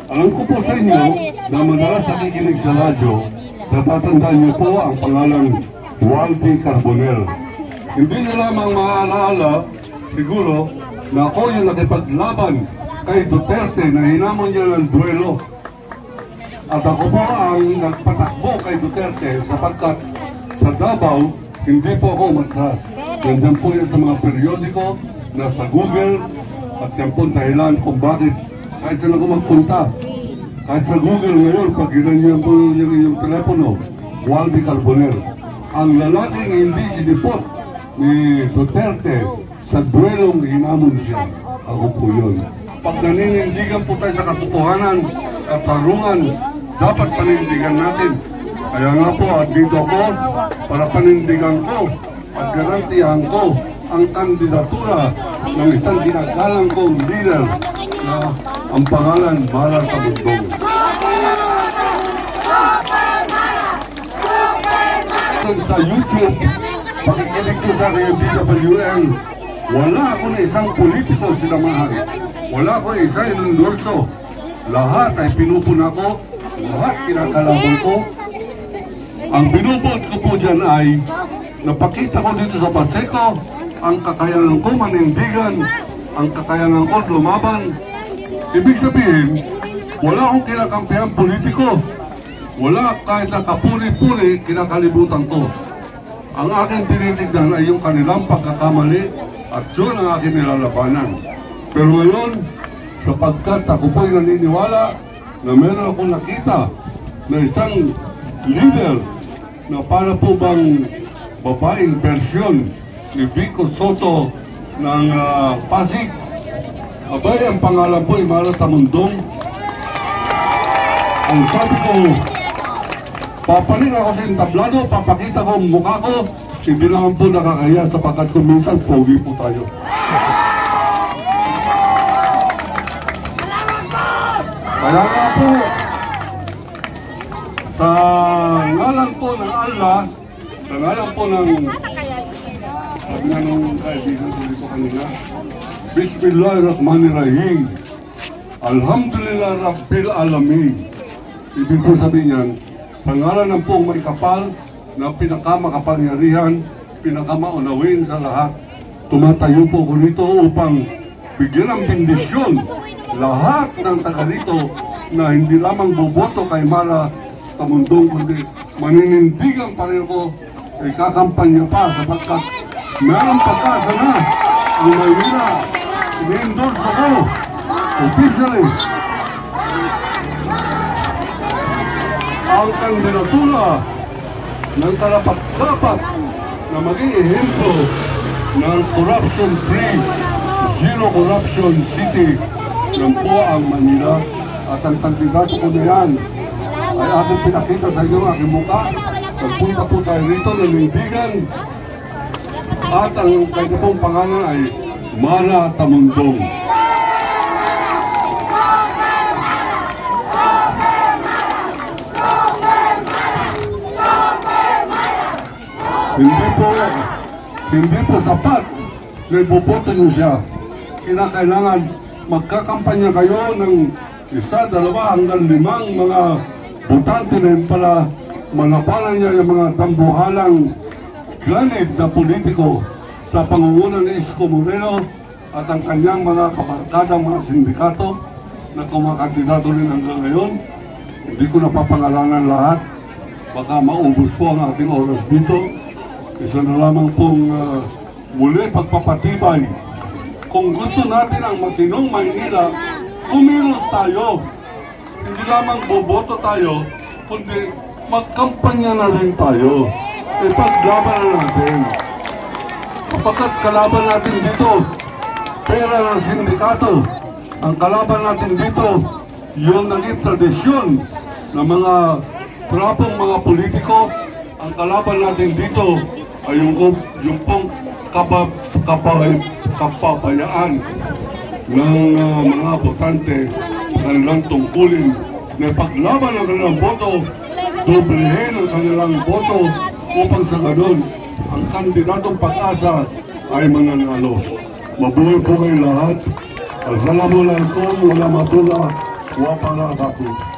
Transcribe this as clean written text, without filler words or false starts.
Alam ko po sa inyo na madalas nakikinig sa radyo, natatandaan niyo po ang pangalan Waldy Carbonell. Hindi niyo lamang maaalala siguro na ako yung nakipaglaban kay Duterte na hinamon niya ng duelo. At ako po ang nagpatakbo kay Duterte sapagkat sa Davao, hindi po ako matras. Nandiyan po yan sa mga periodiko, nasa Google, at yan po dahilan kung bakit kahit saan ako magpunta. Kahit sa Google ngayon, pag ginanyan po yung telepono, Waldy Carbonell. Ang lalaking hindi sinipot ni Duterte sa duelong hinamon siya. Ako po yun. Pag naninindigan po tayo sa katotohanan, katarungan, dapat panindigan natin. Kaya nga po, at dito ako para panindigan ko at garantiyahan ko ang kandidatura ng isang ginagalang kong leader na ang pangalan Mara Tamundong. Sa YouTube, pakikinig ko sa DWL, wala ako na isang politiko sinamahan. Wala ako na isang inendorso. Lahat ay pinupuna ko, lahat kinakalaban ko. Ang binubuot ko po dyan ay napakita ko dito sa Paseco ang kakayanan ko manindigan, ang kakayanan ko lumaban. Ibig sabihin, wala akong kinakampihan politiko. Wala kahit na kapuri-puri kinakalibutan ko. Ang aking tinitignan ay yung kanilang pagkakamali at yun ang aking nilalabanan. Pero ngayon, sapagkat ako po'y naniniwala na meron akong nakita na isang leader na para po bang babaeng bersyon ni Vico Soto ng Pasig. Abay, ang pangalan po ay Mara Tamundong. Ang sabi ko, papaling ako sa entablado, papakita ko ang mukha ko, hindi naman po nakakaya sapagkat kung minsan pogi po tayo. Kaya nga po, sa ngalan po ng Allah, sa ngalan po ng sabi nga nung kaibigan ko kanina, Bismillahirrahmanirrahim, Alhamdulillah Rabbil Alamin. Ibig po sabihin yan, sa ngalan ng pong may kapal na pinakamakapangyarihan, pinakamaunawin sa lahat, tumatayo po ko nito upang bigyan ng bendisyon lahat ng taga nito na hindi lamang boboto kay Mara Tamundong, kundi maninindigan pa rin ko ay kakampanya pa sapagkat meron pagkasa na ang Maynila. I-endorse ako officially ang kandidatura ng karapat-dapat na maging ehemplo ng corruption-free, zero corruption city ng po ang Manila. At ang kandidato ko na yan ay ating pinakita sa inyo ang aking mukha. Nagpunta po tayo rito, nanindigan. At ang kanya pong pangalan ay Mara Tamundong. Hindi po sapat na iboboto niyo siya. Kinakailangan magkakampanya kayo ng 1, 2 hanggang 5 mga botante na pala malapanan niya yung mga tambuhalang ganit na politiko sa pangunguna ni Isko Moreno at ang kanyang mga kabarkadang mga sindikato na kumakandidato rin hanggang ngayon. Hindi ko napapangalanan lahat. Baka maubos po ang ating oras dito. Isa na lamang pong muli pagpapatibay. Kung gusto natin ang matinong Maynila, kumilos tayo. Hindi lamang boboto tayo, kundi magkampanya na rin tayo. Ipaglaban na natin. Kapagkat kalaban natin dito, pera ng sindikato. Ang kalaban natin dito, yung naging tradisyon ng mga trapong mga politiko. Ang kalaban natin dito ay yung pong kapabayaan ng mga botante sa kanilang tungkulin na paglaban ng kanilang boto, doblehin ang kanilang boto upang sa ganun ang kandidatong Pag-asa ay mananalo. Mabuhay po kayo lahat. Assalamualaikum warahmatullahi wabarakatuh.